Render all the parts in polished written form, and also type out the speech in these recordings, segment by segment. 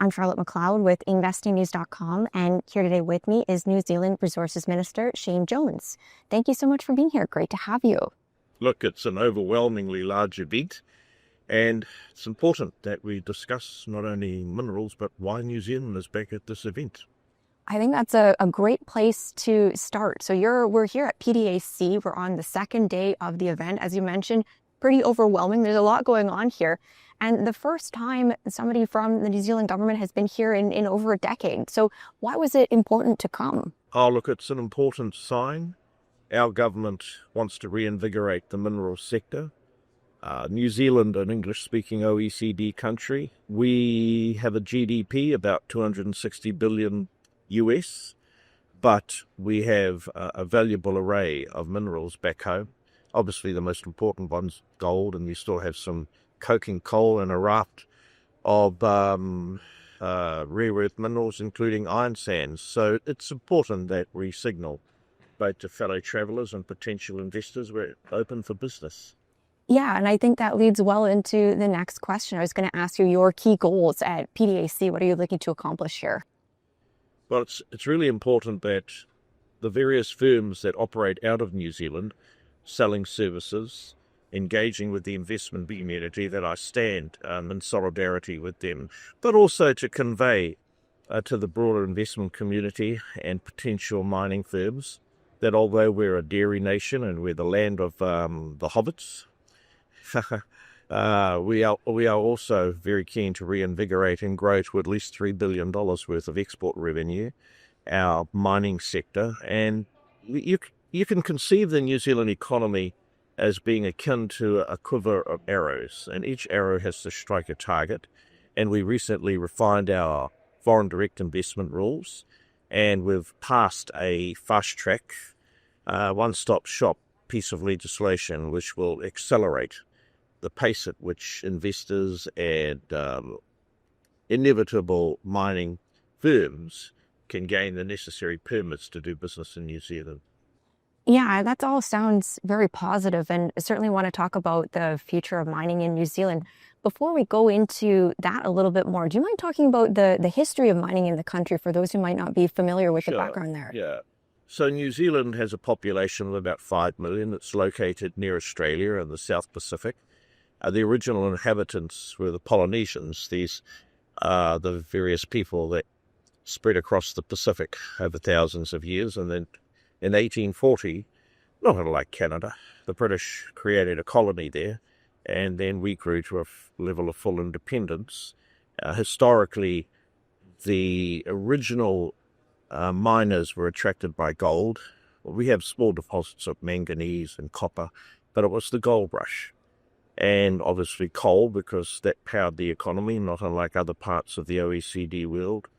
I'm Charlotte McLeod with investingnews.com, and here today with me is New Zealand Resources Minister Shane Jones. Thank you so much for being here. Great to have you. Look, it's an overwhelmingly large event, and it's important that we discuss not only minerals, but why New Zealand is back at this event. I think that's a great place to start. So we're here at PDAC. We're on the second day of the event. As you mentioned, pretty overwhelming. There's a lot going on here. And the first time somebody from the New Zealand government has been here in over a decade. So why was it important to come? Oh, look, it's an important sign. Our government wants to reinvigorate the mineral sector. New Zealand, an English-speaking OECD country, we have a GDP about 260 billion US, but we have a valuable array of minerals back home. Obviously, the most important one's gold, and you still have some coking coal and a raft of rare earth minerals, including iron sands. So it's important that we signal both to fellow travellers and potential investors we're open for business. Yeah, and I think that leads well into the next question. I was going to ask you your key goals at PDAC. What are you looking to accomplish here? Well, it's really important that the various firms that operate out of New Zealand, selling services, engaging with the investment community, that I stand in solidarity with them, but also to convey to the broader investment community and potential mining firms that although we're a dairy nation and we're the land of the hobbits, we are also very keen to reinvigorate and grow to at least $3 billion worth of export revenue, our mining sector. And you can conceive the New Zealand economy as being akin to a quiver of arrows, and each arrow has to strike a target. And we recently refined our foreign direct investment rules, and we've passed a fast-track, one-stop shop piece of legislation which will accelerate the pace at which investors and inevitable mining firms can gain the necessary permits to do business in New Zealand. Yeah, that all sounds very positive, and I certainly want to talk about the future of mining in New Zealand. Before we go into that a little bit more, do you mind talking about the history of mining in the country for those who might not be familiar with the background there? Yeah. So New Zealand has a population of about 5 million. It's located near Australia in the South Pacific. The original inhabitants were the Polynesians. These are the various people that spread across the Pacific over thousands of years, and then in 1840, not unlike Canada, the British created a colony there, and then we grew to a level of full independence. Historically, the original miners were attracted by gold. Well, we have small deposits of manganese and copper, but it was the gold rush. And obviously coal, because that powered the economy, not unlike other parts of the OECD world.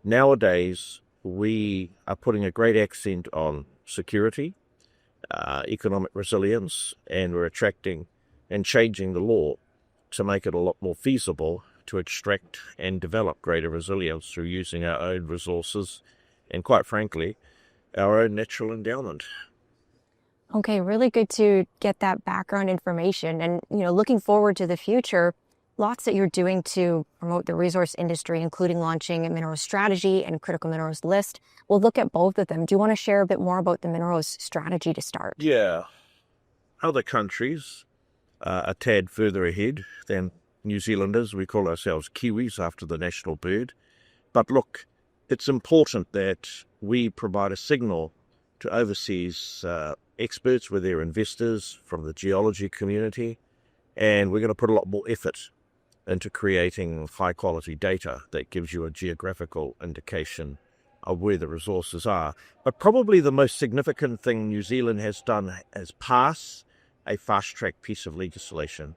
Nowadays, we are putting a great accent on security, economic resilience, and we're attracting and changing the law to make it a lot more feasible to extract and develop greater resilience through using our own resources and, quite frankly, our own natural endowment. Okay, really good to get that background information. And, looking forward to the future, lots that you're doing to promote the resource industry, including launching a mineral strategy and critical minerals list. We'll look at both of them. Do you want to share a bit more about the minerals strategy to start? Yeah. Other countries are a tad further ahead than New Zealanders. We call ourselves Kiwis after the national bird. But look, it's important that we provide a signal to overseas experts with their investors from the geology community, and we're going to put a lot more effort into creating high-quality data that gives you a geographical indication of where the resources are. But probably the most significant thing New Zealand has done is pass a fast-track piece of legislation,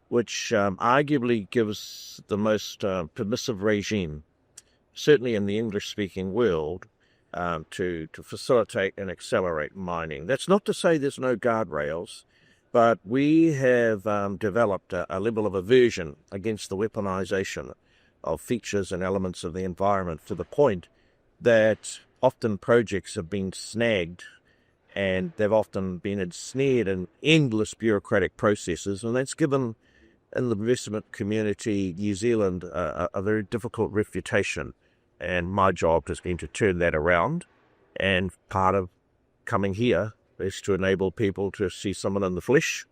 which arguably gives the most permissive regime, certainly in the English-speaking world, to facilitate and accelerate mining. That's not to say there's no guardrails, but we have developed a level of aversion against the weaponization of features and elements of the environment, to the point that often projects have been snagged and they've often been ensnared in endless bureaucratic processes, and that's given in the investment community, New Zealand, a very difficult reputation. And my job has been to turn that around. And part of coming here is to enable people to see someone in the flesh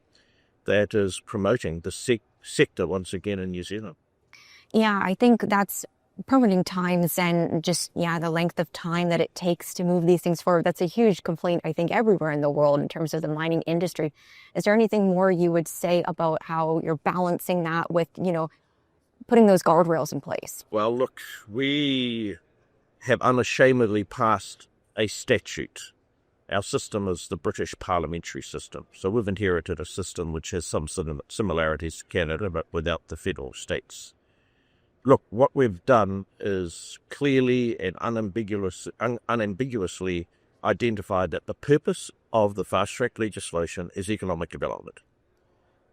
that is promoting the sector once again in New Zealand. Yeah, I think that's permitting times and just, yeah, the length of time that it takes to move these things forward. That's a huge complaint, I think, everywhere in the world in terms of the mining industry. Is there anything more you would say about how you're balancing that with, putting those guardrails in place? Well, look, we have unashamedly passed a statute. Our system is the British parliamentary system. So we've inherited a system which has some sort of similarities to Canada, but without the federal states. Look, what we've done is clearly and unambiguously identified that the purpose of the fast-track legislation is economic development.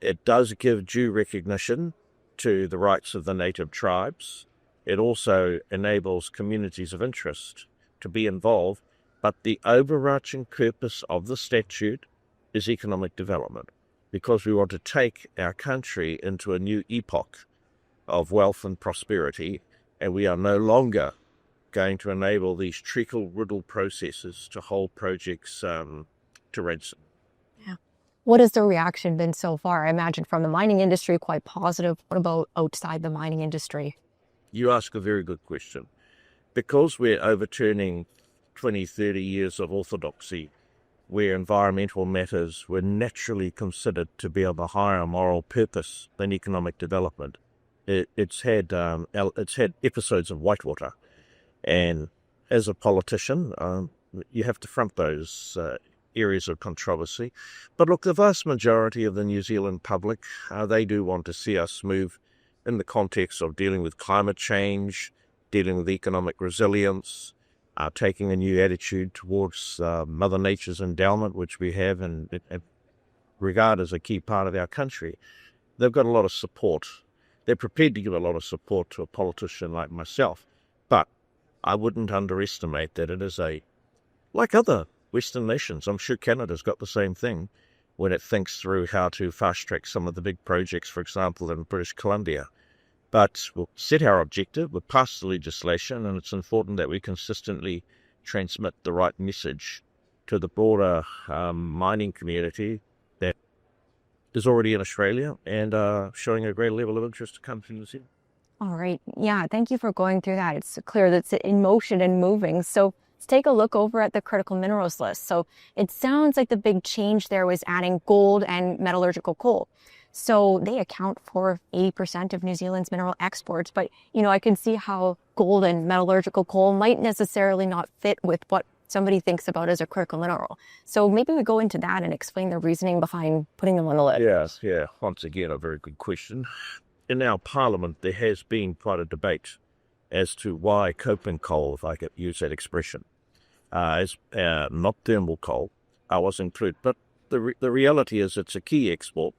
It does give due recognition to the rights of the native tribes. It also enables communities of interest to be involved, but the overarching purpose of the statute is economic development, because we want to take our country into a new epoch of wealth and prosperity, and we are no longer going to enable these treacle-riddle processes to hold projects to ransom. Yeah. What has the reaction been so far? I imagine from the mining industry, quite positive. What about outside the mining industry? You ask a very good question. Because we're overturning 20, 30 years of orthodoxy, where environmental matters were naturally considered to be of a higher moral purpose than economic development, it's had episodes of whitewater, and as a politician, you have to front those areas of controversy. But look, the vast majority of the New Zealand public, they do want to see us move in the context of dealing with climate change, dealing with economic resilience, taking a new attitude towards Mother Nature's endowment, which we have and regard as a key part of our country. They've got a lot of support. They're prepared to give a lot of support to a politician like myself. But I wouldn't underestimate that it is like other Western nations, I'm sure Canada's got the same thing when it thinks through how to fast-track some of the big projects, for example, in British Columbia. But we'll set our objective, we'll pass the legislation, and it's important that we consistently transmit the right message to the broader mining community that is already in Australia and showing a great level of interest to come to New Zealand. All right. Yeah, thank you for going through that. It's clear that it's in motion and moving. So let's take a look over at the critical minerals list. So it sounds like the big change there was adding gold and metallurgical coal. So they account for 80% of New Zealand's mineral exports. But, I can see how gold and metallurgical coal might necessarily not fit with what somebody thinks about as a critical mineral. So maybe we go into that and explain the reasoning behind putting them on the list. Yes, yeah. Once again, a very good question. In our parliament, there has been quite a debate as to why coking coal, if I could use that expression, as not thermal coal, was included. But the reality is it's a key export.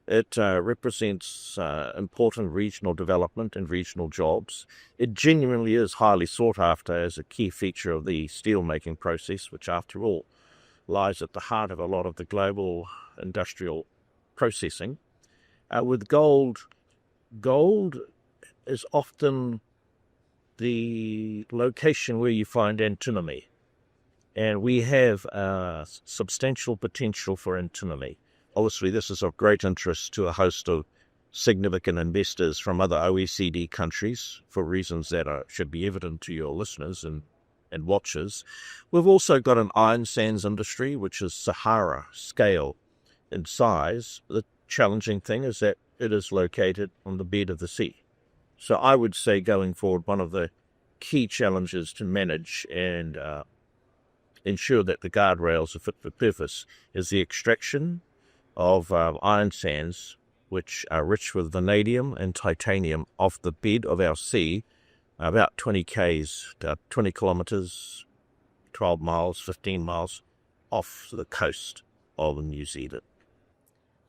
It represents important regional development and regional jobs. It genuinely is highly sought after as a key feature of the steel-making process, which, after all, lies at the heart of a lot of the global industrial processing. With gold is often the location where you find antimony, and we have substantial potential for antimony. Obviously, this is of great interest to a host of significant investors from other OECD countries for reasons that should be evident to your listeners and watchers. We've also got an iron sands industry, which is Sahara scale in size. The challenging thing is that it is located on the bed of the sea. So I would say going forward, one of the key challenges to manage and ensure that the guardrails are fit for purpose is the extraction of iron sands, which are rich with vanadium and titanium, off the bed of our sea, about 20 k's, 20 kilometres, 12 miles, 15 miles off the coast of New Zealand.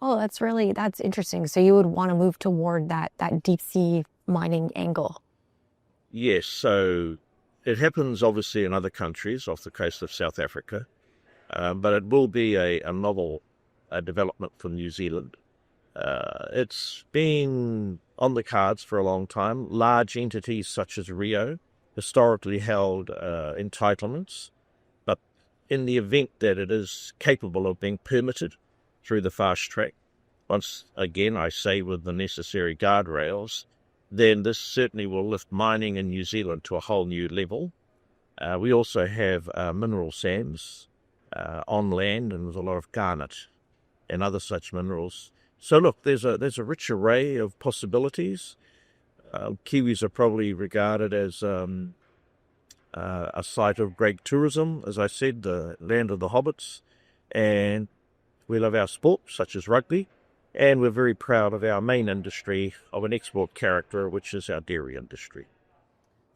Oh, that's interesting. So you would want to move toward that deep sea mining angle. Yes, so it happens obviously in other countries off the coast of South Africa, but it will be a novel development for New Zealand. It's been on the cards for a long time. Large entities such as Rio historically held entitlements, but in the event that it is capable of being permitted through the fast track, once again I say with the necessary guardrails, then this certainly will lift mining in New Zealand to a whole new level. We also have mineral sands on land, and there's a lot of garnet and other such minerals. So look, there's a rich array of possibilities. Kiwis are probably regarded as a site of great tourism, as I said, the land of the hobbits, and we love our sport, such as rugby, and we're very proud of our main industry of an export character, which is our dairy industry.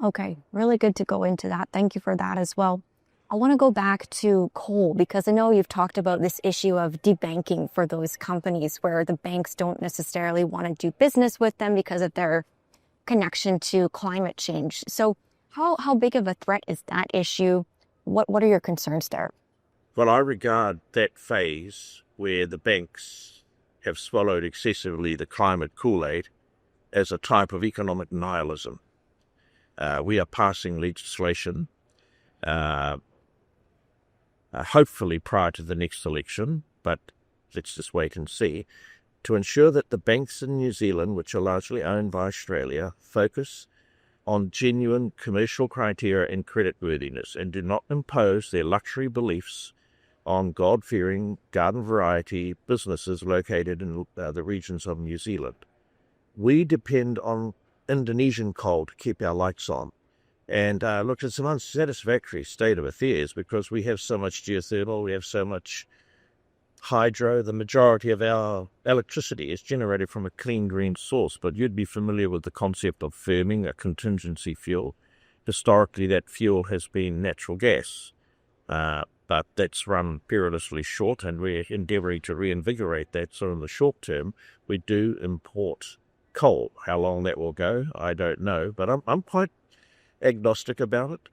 Okay, really good to go into that. Thank you for that as well. I want to go back to coal because I know you've talked about this issue of debanking for those companies where the banks don't necessarily want to do business with them because of their connection to climate change. So how big of a threat is that issue? What are your concerns there? Well, I regard that phase where the banks have swallowed excessively the climate Kool-Aid as a type of economic nihilism. We are passing legislation, hopefully prior to the next election, but let's just wait and see, to ensure that the banks in New Zealand, which are largely owned by Australia, focus on genuine commercial criteria and creditworthiness and do not impose their luxury beliefs on God-fearing, garden-variety businesses located in the regions of New Zealand. We depend on Indonesian coal to keep our lights on. And look, it's an unsatisfactory state of affairs because we have so much geothermal, we have so much hydro. The majority of our electricity is generated from a clean green source, but you'd be familiar with the concept of firming, a contingency fuel. Historically, that fuel has been natural gas, but that's run perilously short, and we're endeavouring to reinvigorate that. So in the short term, we do import coal. How long that will go, I don't know, but I'm quite agnostic about it.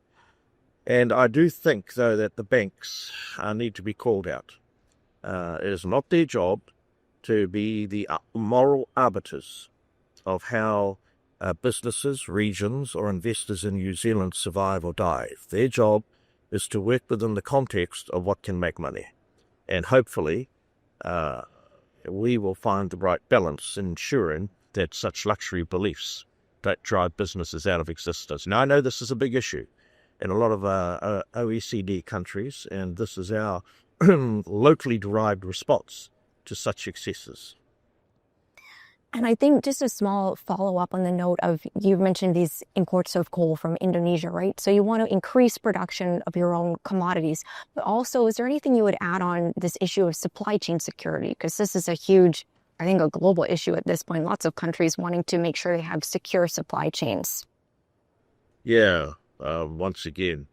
And I do think, though, that the banks need to be called out. It is not their job to be the moral arbiters of how businesses, regions, or investors in New Zealand survive or die. Their job is to work within the context of what can make money. And hopefully, we will find the right balance in ensuring that such luxury beliefs don't drive businesses out of existence. Now, I know this is a big issue in a lot of OECD countries, and this is our locally derived response to such excesses. And I think just a small follow-up on the note of, you mentioned these imports of coal from Indonesia, right? So you want to increase production of your own commodities, but also is there anything you would add on this issue of supply chain security? Because this is a huge, I think, a global issue at this point. Lots of countries wanting to make sure they have secure supply chains. Yeah, once again,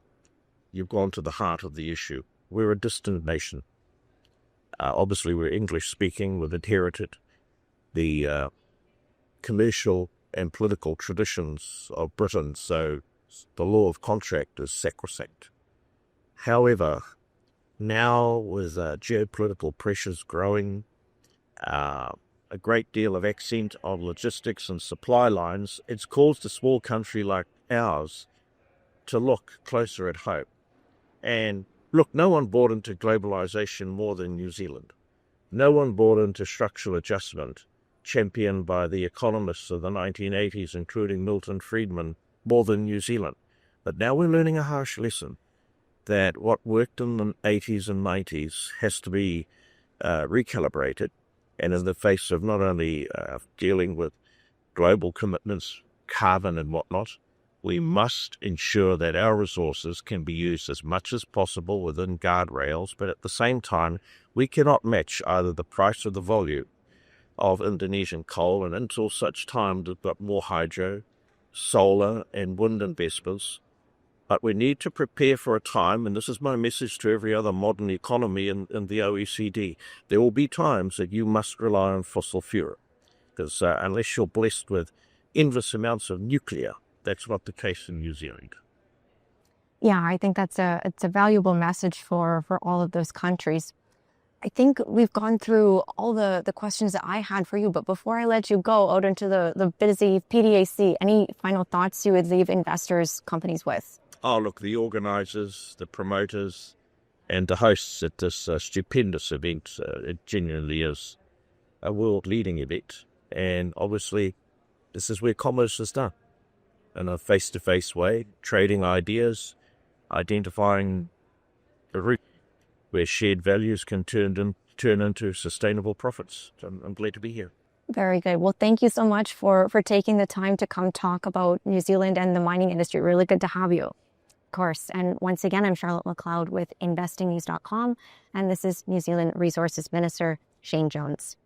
you've gone to the heart of the issue. We're a distant nation. Obviously, we're English-speaking. We've inherited the commercial and political traditions of Britain, so the law of contract is sacrosanct. However, now with geopolitical pressures growing, a great deal of accent on logistics and supply lines, it's caused a small country like ours to look closer at home. And look, no one bought into globalization more than New Zealand. No one bought into structural adjustment, championed by the economists of the 1980s, including Milton Friedman, more than New Zealand. But now we're learning a harsh lesson that what worked in the 80s and 90s has to be recalibrated. And in the face of not only dealing with global commitments, carbon and whatnot, we must ensure that our resources can be used as much as possible within guardrails, but at the same time, we cannot match either the price or the volume of Indonesian coal, and until such time we've got more hydro, solar and wind investments. But we need to prepare for a time, and this is my message to every other modern economy in the OECD, there will be times that you must rely on fossil fuel, because unless you're blessed with endless amounts of nuclear, that's not the case in New Zealand. Yeah, I think it's a valuable message for all of those countries. I think we've gone through all the questions that I had for you, but before I let you go out into the busy PDAC, any final thoughts you would leave investors, companies with? Oh, look, the organisers, the promoters, and the hosts at this stupendous event, it genuinely is a world-leading event. And obviously, this is where commerce is done in a face-to-face way, trading ideas, identifying the route where shared values can turn into sustainable profits. So I'm glad to be here. Very good. Well, thank you so much for taking the time to come talk about New Zealand and the mining industry. Really good to have you. Of course. And once again, I'm Charlotte McLeod with investingnews.com, and this is New Zealand Resources Minister Shane Jones.